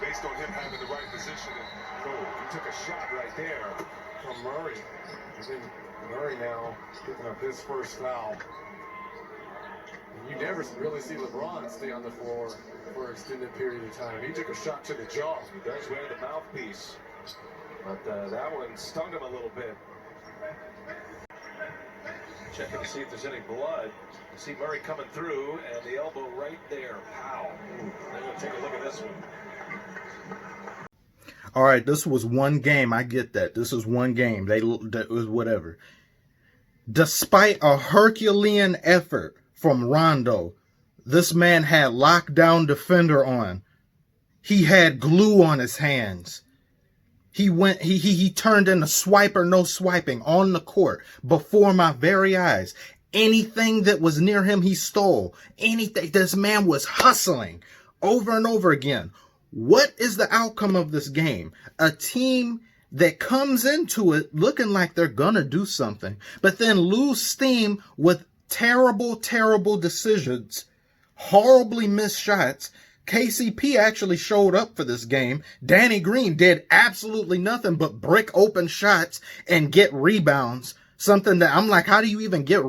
Based on him having the right position, and he took a shot right there from Murray. And then Murray now picking up his first foul. And you never really see LeBron stay on the floor for an extended period of time. He took a shot to the jaw. He does wear the mouthpiece, but that one stung him a little bit. Checking to see if there's any blood. You see Murray coming through, and the elbow right there. Pow. They're going to take a look at this one. All right, this was one game. I get that. This is one game. That was whatever. Despite a Herculean effort from Rondo, this man had lockdown defender on. He had glue on his hands. He turned into swiper, no swiping on the court before my very eyes. Anything that was near him, he stole. Anything. This man was hustling over and over again. What is the outcome of this game? A team that comes into it looking like they're gonna do something, but then lose steam with terrible, terrible decisions, horribly missed shots. KCP actually showed up for this game. Danny Green did absolutely nothing but brick open shots and get rebounds. Something that I'm like, how do you even get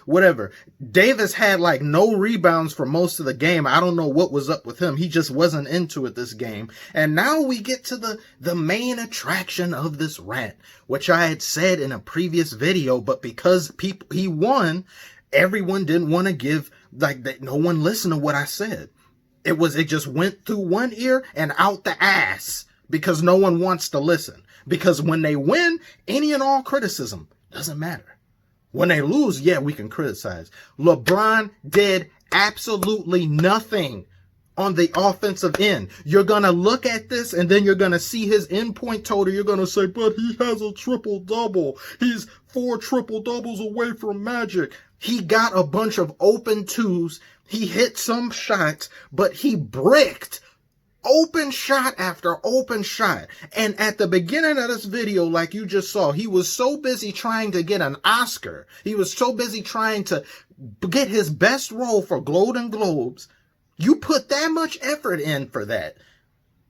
whatever? Davis had like no rebounds for most of the game. I don't know what was up with him. He just wasn't into it this game. And now we get to the main attraction of this rant, which I had said in a previous video, but because he won, everyone didn't want to give, like, that. No one listened to what I said. It just went through one ear and out the ass because no one wants to listen. Because when they win, any and all criticism doesn't matter. When they lose, yeah, we can criticize. LeBron did absolutely nothing on the offensive end. You're going to look at this and then you're going to see his endpoint total. You're going to say, but he has a triple-double. He's 4 triple-doubles away from Magic. He got a bunch of open twos. He hit some shots, but he bricked open shot after open shot. And at the beginning of this video, like you just saw, he was so busy trying to get an Oscar. He was so busy trying to get his best role for Golden Globes. You put that much effort in for that.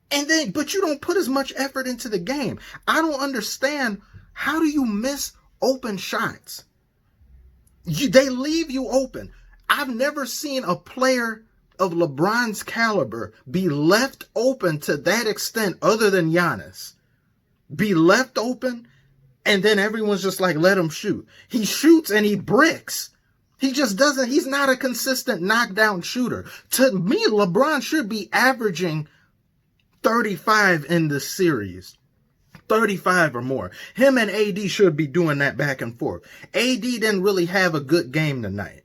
But you don't put as much effort into the game. I don't understand. How do you miss open shots? They leave you open. I've never seen a player of LeBron's caliber be left open to that extent other than Giannis. Be left open, and then everyone's just like, let him shoot. He shoots and he bricks. He just doesn't, he's not a consistent knockdown shooter. To me, LeBron should be averaging 35 in this series. 35 or more. Him and AD should be doing that back and forth. AD didn't really have a good game tonight.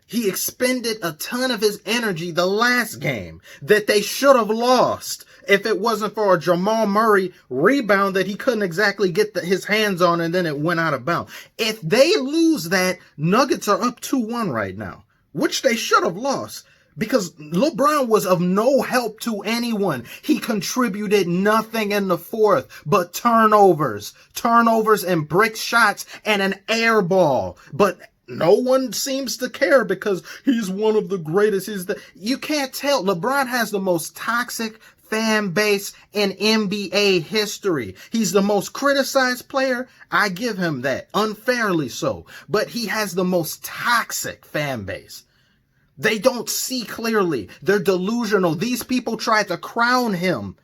He expended a ton of his energy the last game that they should have lost if it wasn't for a Jamal Murray rebound that he couldn't exactly get his hands on and then it went out of bounds. If they lose that, Nuggets are up 2-1 right now, which they should have lost because LeBron was of no help to anyone. He contributed nothing in the fourth but turnovers and brick shots and an air ball. But no one seems to care because he's one of the greatest. You can't tell. LeBron has the most toxic fan base in NBA history. He's the most criticized player. I give him that, unfairly so. But he has the most toxic fan base. They don't see clearly. They're delusional. These people tried to crown him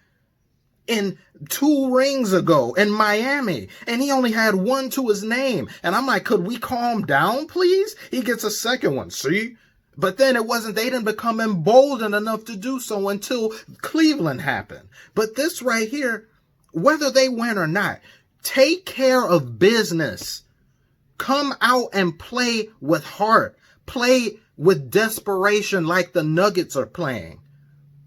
in 2 rings ago in Miami, and he only had 1 to his name. And I'm like, could we calm down, please? He gets a second one, see? But then they didn't become emboldened enough to do so until Cleveland happened. But this right here, whether they win or not, take care of business. Come out and play with heart. Play with desperation like the Nuggets are playing.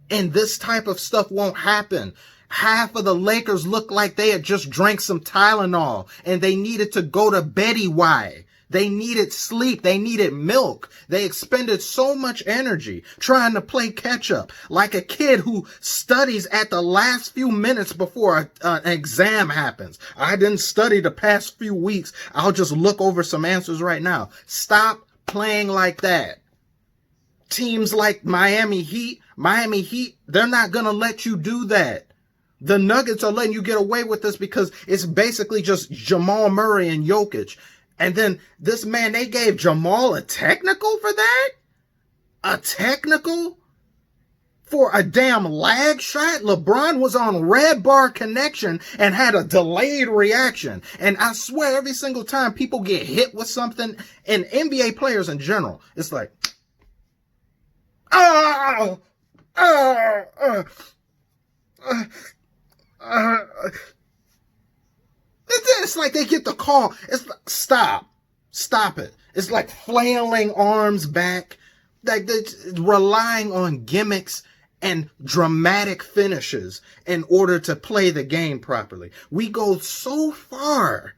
And this type of stuff won't happen. Half of the Lakers looked like they had just drank some Tylenol and they needed to go to Betty White. They needed sleep. They needed milk. They expended so much energy trying to play catch up like a kid who studies at the last few minutes before an exam happens. I didn't study the past few weeks. I'll just look over some answers right now. Stop playing like that. Teams like Miami Heat, Miami Heat, they're not going to let you do that. The Nuggets are letting you get away with this because it's basically just Jamal Murray and Jokic. And then this man, they gave Jamal a technical for that? A technical? For a damn lag shot? LeBron was on red bar connection and had a delayed reaction. And I swear every single time people get hit with something, and NBA players in general, it's like, it's like they get the call. It's like, stop it. It's like flailing arms back, like they're relying on gimmicks and dramatic finishes in order to play the game properly. We go so far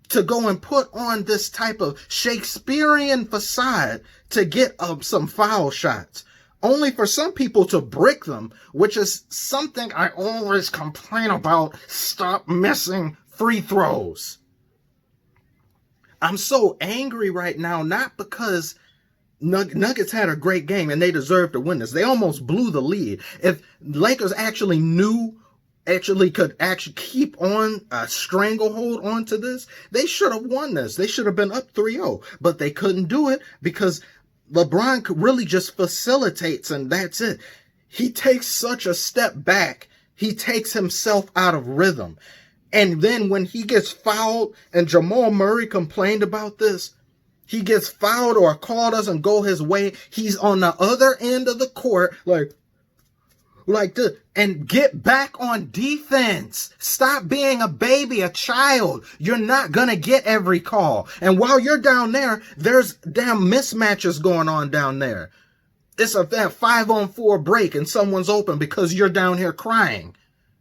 to go and put on this type of Shakespearean facade to get some foul shots, only for some people to brick them, which is something I always complain about. Stop missing free throws. I'm so angry right now, not because Nuggets had a great game and they deserved to win this. They almost blew the lead. If Lakers could keep on a stranglehold onto this, they should have won this. They should have been up 3-0, but they couldn't do it because LeBron really just facilitates, and that's it. He takes such a step back. He takes himself out of rhythm. And then when he gets fouled, and Jamal Murray complained about this, he gets fouled or a call doesn't go his way, he's on the other end of the court, like this, and get back on defense. Stop being a baby, a child. You're not gonna get every call. And while you're down there, there's damn mismatches going on down there. It's a 5-on-4 break and someone's open because you're down here crying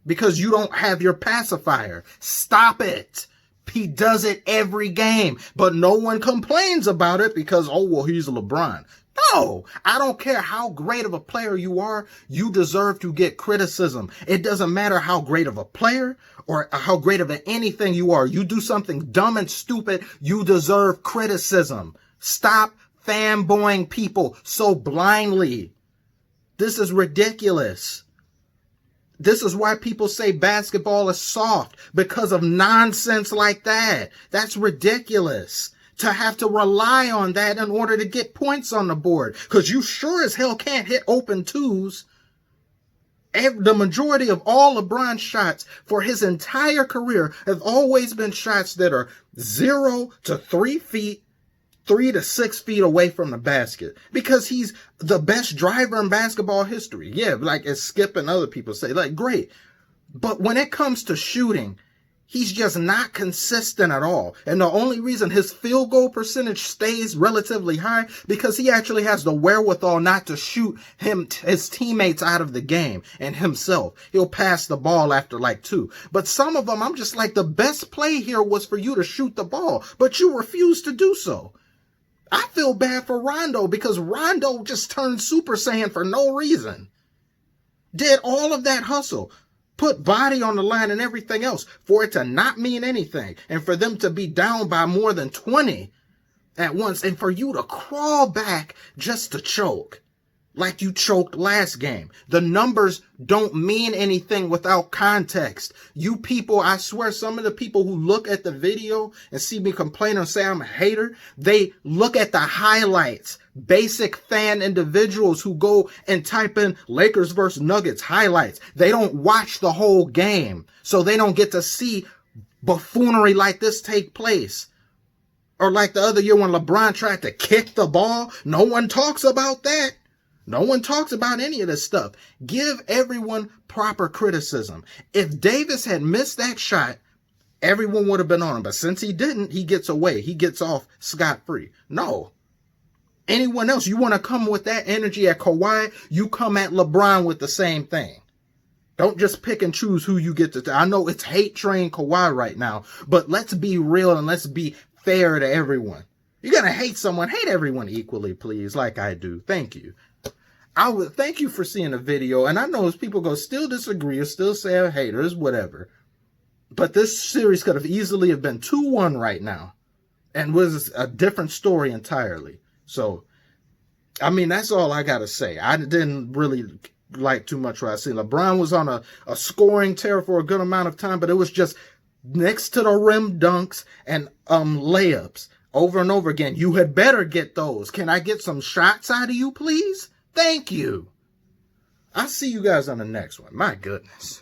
because you don't have your pacifier. Stop it. He does it every game, but no one complains about it because, oh, well, he's LeBron. No, I don't care how great of a player you are. You deserve to get criticism. It doesn't matter how great of a player or how great of anything you are. You do something dumb and stupid, you deserve criticism. Stop fanboying people so blindly. This is ridiculous. This is why people say basketball is soft, because of nonsense like that. That's ridiculous to have to rely on that in order to get points on the board, because you sure as hell can't hit open twos. The majority of all LeBron shots for his entire career have always been shots that are 0 to 3 feet, 3 to 6 feet away from the basket, because he's the best driver in basketball history. Yeah, like as Skip and other people say, like, great. But when it comes to shooting, he's just not consistent at all. And the only reason his field goal percentage stays relatively high, because he actually has the wherewithal not to shoot his teammates out of the game and himself. He'll pass the ball after like 2. But some of them, I'm just like, the best play here was for you to shoot the ball, but you refuse to do so. I feel bad for Rondo because Rondo just turned Super Saiyan for no reason. Did all of that hustle, put body on the line and everything else for it to not mean anything, and for them to be down by more than 20 at once, and for you to crawl back just to choke like you choked last game. The numbers don't mean anything without context. You people, I swear, some of the people who look at the video and see me complain and say I'm a hater, they look at the highlights. Basic fan individuals who go and type in Lakers versus Nuggets highlights. They don't watch the whole game, so they don't get to see buffoonery like this take place. Or like the other year when LeBron tried to kick the ball. No one talks about that. No one talks about any of this stuff. Give everyone proper criticism. If Davis had missed that shot, everyone would have been on him. But since he didn't, he gets away. He gets off scot-free. No. Anyone else, you want to come with that energy at Kawhi, you come at LeBron with the same thing. Don't just pick and choose who you get to. I know it's hate train Kawhi right now, but let's be real and let's be fair to everyone. You're going to hate someone, hate everyone equally, please, like I do. Thank you. I would thank you for seeing the video, and I know as people go still disagree or still say I'm haters, whatever. But this series could have easily have been 2-1 right now, and was a different story entirely. So I mean, that's all I got to say. I didn't really like too much what I seen. LeBron was on a scoring tear for a good amount of time, but it was just next to the rim dunks and layups over and over again. You had better get those. Can I get some shots out of you, please? Thank you. I'll see you guys on the next one. My goodness.